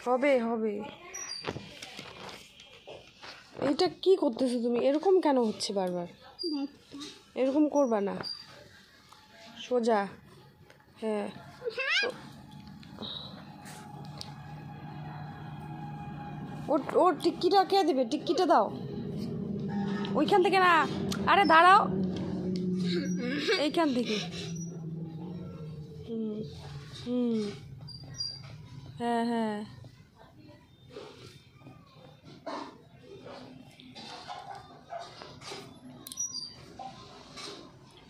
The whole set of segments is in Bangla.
হবে হবে। এটা কি করতেছো তুমি? এরকম কেন হচ্ছে বারবার? এরকম করবা না, সোজা। হ্যাঁ ওর টিক্কিটা কে দেবে? টিক্কিটা দাও ওইখান থেকে না, আরে দাঁড়াও এইখান থেকে। হুম হুম হ্যাঁ হ্যাঁ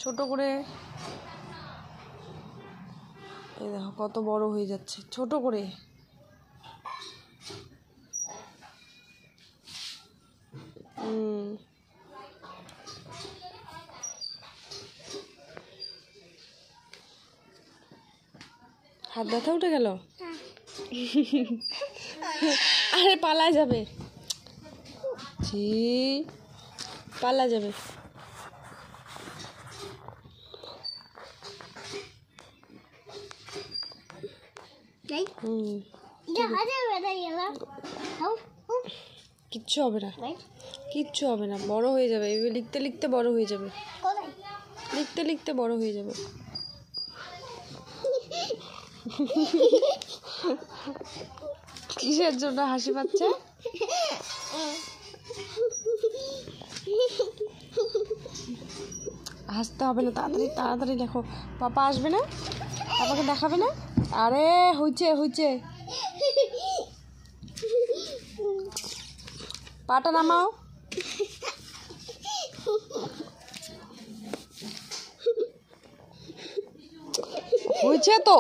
ছোট করে। এই দেখো কত বড় হয়ে যাচ্ছে, ছোট করে। হাত ব্যথা উঠে গেল? আরে পালা যাবে, ছি পালা যাবে। কিচ্ছু হবে না, কিচ্ছু হবে না, বড় হয়ে যাবে। এভাবে লিখতে লিখতে বড় হয়ে যাবে, লিখতে লিখতে বড় হয়ে যাবে। কিসের জন্য হাসি পাচ্ছে? হাসতে হবে না, তাড়াতাড়ি তাড়াতাড়ি লেখো। পাপা আসবে না? পাপাকে দেখাবে না? আরে হইছে হইছে, পাটা নামাও। হয়েছে তো।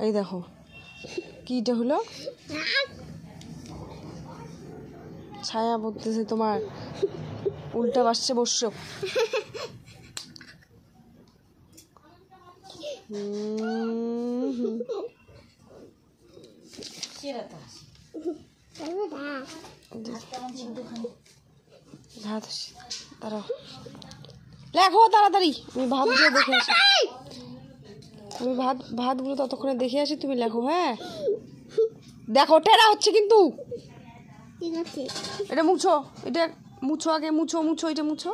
এই দেখো কিটা হলো, ছায়া পড়তেছে তোমার, উল্টা বাসছে বসছো। দাঁড়াও লেখো তাড়াতাড়ি, আমি ভাতগুলো দেখে আসি। আমি ভাতগুলো ততক্ষণে দেখে আসি, তুমি লেখো। হ্যাঁ দেখো টেরা হচ্ছে কিন্তু। এটা মুছো, এটা মুছো আগে, মুছো মুছো, এটা মুছো।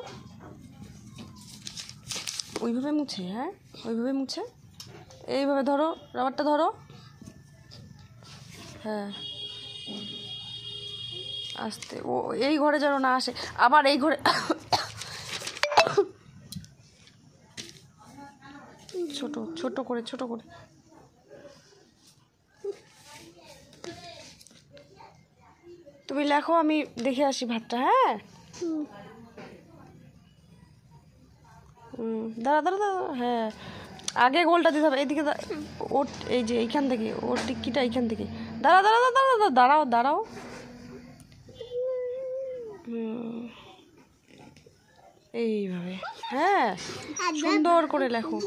ওইভাবে মুছে, হ্যাঁ ওইভাবে মুছে। এইভাবে ধরো, রাবারটা ধরো। হ্যাঁ আস্তে, ও এই ঘরে যেন না আসে আবার, এই ঘরে। ছোট ছোট করে, ছোট করে। তুমি লেখো, আমি দেখে আসি ভাতটা। হ্যাঁ দাঁড়া দাঁড়া দাঁড়া, হ্যাঁ আগে গোলটা দিতে হবে। এইদিকে ওর, এই যে এইখান থেকে ওর টিক্কিটা এইখান থেকে। দাঁড়া দাঁড়া দাঁড়া দাঁড়া, দাঁড়াও দাঁড়াও। এইভাবে, হ্যাঁ সুন্দর করে লেখো।